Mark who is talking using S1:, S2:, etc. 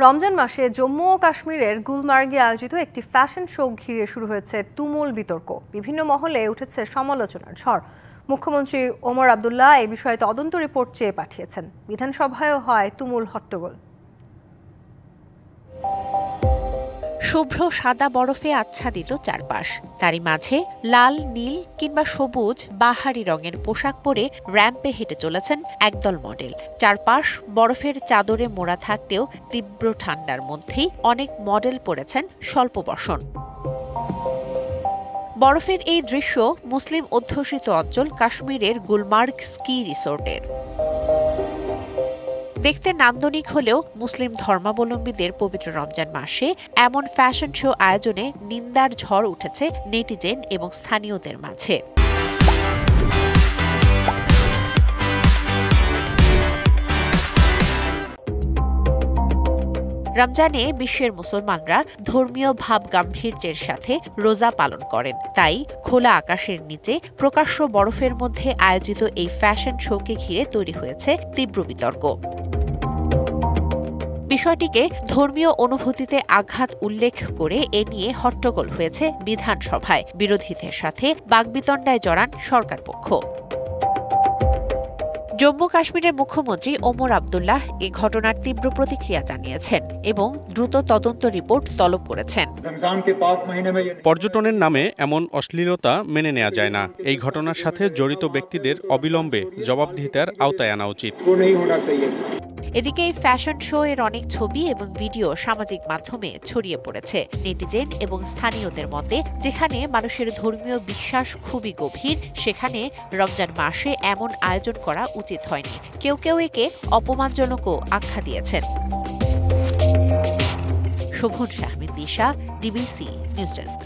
S1: রমজান মাসে জম্মু ও কাশ্মীরের গুলমার্গে আয়োজিত একটি ফ্যাশন শো ঘিরে শুরু হয়েছে তুমুল বিতর্ক। বিভিন্ন মহলে উঠেছে সমালোচনার ঝড়। মুখ্যমন্ত্রী ওমর আবদুল্লাহ এই বিষয়ে তদন্ত রিপোর্ট চেয়ে পাঠিয়েছেন। বিধানসভায়ও হয় তুমুল হট্টগোল।
S2: শুভ্র সাদা বরফে আচ্ছাদিত চারপাশ, তারই মাঝে লাল, নীল কিংবা সবুজ বাহারি রঙের পোশাক পরে র্যাম্পে হেঁটে চলেছেন একদল মডেল। চারপাশ বরফের চাদরে মোড়া থাকলেও তীব্র ঠান্ডার মধ্যেই অনেক মডেল পরেছেন স্বল্প বসন। বরফের এই দৃশ্য মুসলিম অধ্যুষিত অঞ্চল কাশ্মীরের গুলমার্গ স্কি রিসোর্টের। দেখতে নান্দনিক হলেও মুসলিম ধর্মাবলম্বীদের পবিত্র রমজান মাসে এমন ফ্যাশন শো আয়োজনে নিন্দার ঝড় উঠেছে নেটিজেন এবং স্থানীয়দের মাঝে। রমজানে বিশ্বের মুসলমানরা ধর্মীয় ভাব গাম্ভীর্যের সাথে রোজা পালন করেন, তাই খোলা আকাশের নিচে প্রকাশ্য বরফের মধ্যে আয়োজিত এই ফ্যাশন শোকে ঘিরে তৈরি হয়েছে তীব্র বিতর্ক। বিষয়টিকে ধর্মীয় অনুভূতিতে আঘাত উল্লেখ করে এ নিয়ে হট্টগোল হয়েছে বিধানসভায়। বিরোধীদের সাথে বাগবিতণ্ডায় জড়ান সরকার পক্ষ। জম্মু কাশ্মীরের মুখ্যমন্ত্রী ওমর আবদুল্লাহ এ ঘটনার তীব্র প্রতিক্রিয়া জানিয়েছেন এবং দ্রুত তদন্ত রিপোর্ট তলব করেছেন।
S3: পর্যটনের নামে এমন অশ্লীলতা মেনে নেওয়া যায় না। এই ঘটনার সাথে জড়িত ব্যক্তিদের অবিলম্বে জবাবদিহিতার আওতায় আনা উচিত।
S2: এদিকে এই ফ্যাশন শো এর অনেক ছবি এবং ভিডিও সামাজিক মাধ্যমে ছড়িয়ে পড়েছে। নেটিজেন এবং স্থানীয়দের মতে, যেখানে মানুষের ধর্মীয় বিশ্বাস খুবই গভীর, সেখানে রমজান মাসে এমন আয়োজন করা উচিত হয়নি। কেউ কেউ একে অপমানজনকও আখ্যা দিয়েছেন। শোভন শাহমিন দিশা, ডিবিসি নিউজ ডেস্ক।